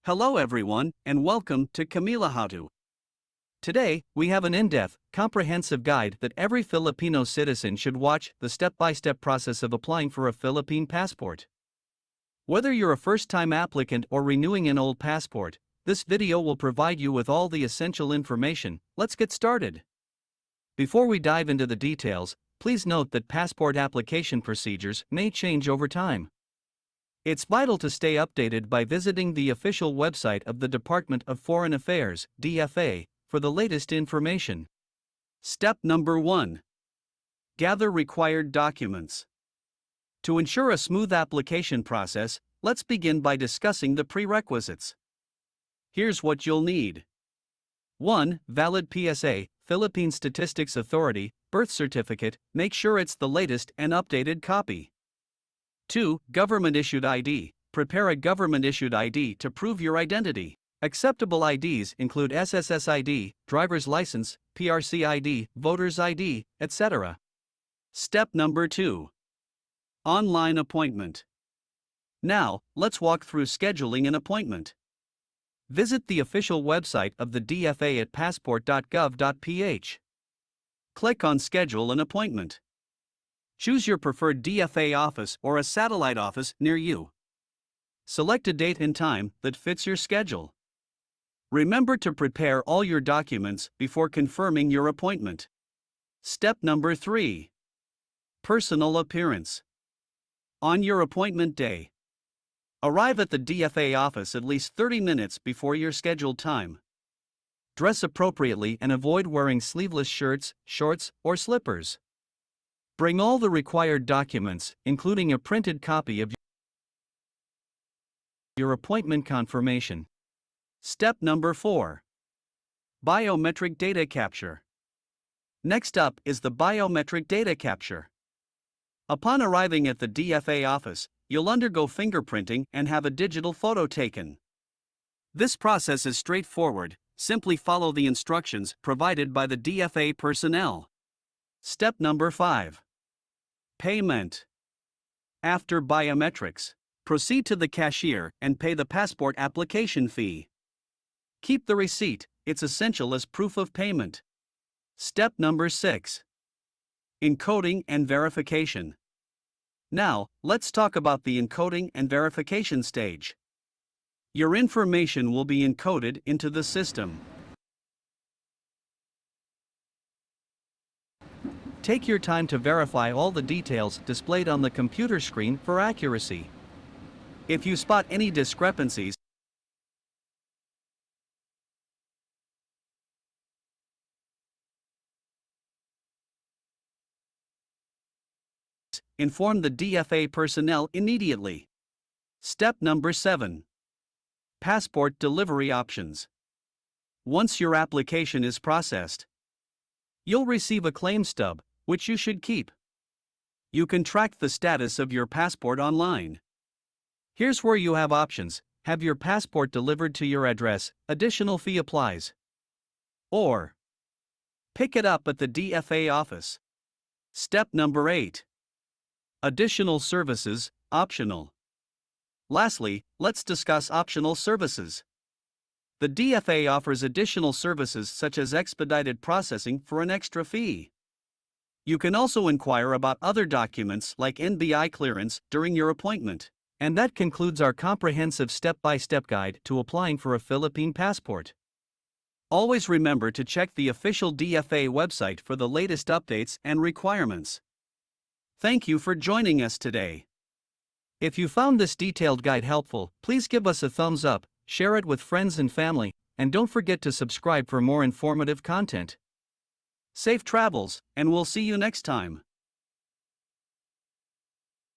Hello everyone, and welcome to Camila HowTo. Today, we have an in-depth, comprehensive guide that every Filipino citizen should watch, the step-by-step process of applying for a Philippine passport. Whether you're a first-time applicant or renewing an old passport, this video will provide you with all the essential information. Let's get started. Before we dive into the details, please note that passport application procedures may change over time. It's vital to stay updated by visiting the official website of the Department of Foreign Affairs, DFA, for the latest information. Step number 1. Gather required documents. To ensure a smooth application process, let's begin by discussing the prerequisites. Here's what you'll need. 1. Valid PSA, Philippine Statistics Authority, birth certificate, make sure it's the latest and updated copy. 2. Government-issued ID. Prepare a government-issued ID to prove your identity. Acceptable IDs include SSS ID, driver's license, PRC ID, voter's ID, etc. Step number 2. Online appointment. Now, let's walk through scheduling an appointment. Visit the official website of the DFA at passport.gov.ph. Click on Schedule an Appointment. Choose your preferred DFA office or a satellite office near you. Select a date and time that fits your schedule. Remember to prepare all your documents before confirming your appointment. Step number 3. Personal appearance. On your appointment day, arrive at the DFA office at least 30 minutes before your scheduled time. Dress appropriately and avoid wearing sleeveless shirts, shorts, or slippers. Bring all the required documents, including a printed copy of your appointment confirmation. Step number 4. Biometric data capture. Next up is the biometric data capture. Upon arriving at the DFA office, you'll undergo fingerprinting and have a digital photo taken. This process is straightforward. Simply follow the instructions provided by the DFA personnel. Step number 5. Payment. After biometrics, proceed to the cashier and pay the passport application fee. Keep the receipt, it's essential as proof of payment. Step number 6. Encoding and verification. Now, let's talk about the encoding and verification stage. Your information will be encoded into the system. Take your time to verify all the details displayed on the computer screen for accuracy. If you spot any discrepancies, inform the DFA personnel immediately. Step number 7. Passport delivery options. Once your application is processed, you'll receive a claim stub, which you should keep. You can track the status of your passport online. Here's where you have options: have your passport delivered to your address, additional fee applies. Or pick it up at the DFA office. Step number 8. Additional services, optional. Lastly, let's discuss optional services. The DFA offers additional services such as expedited processing for an extra fee. You can also inquire about other documents like NBI clearance during your appointment. And that concludes our comprehensive step-by-step guide to applying for a Philippine passport. Always remember to check the official DFA website for the latest updates and requirements. Thank you for joining us today. If you found this detailed guide helpful, please give us a thumbs up, share it with friends and family, and don't forget to subscribe for more informative content. Safe travels, and we'll see you next time.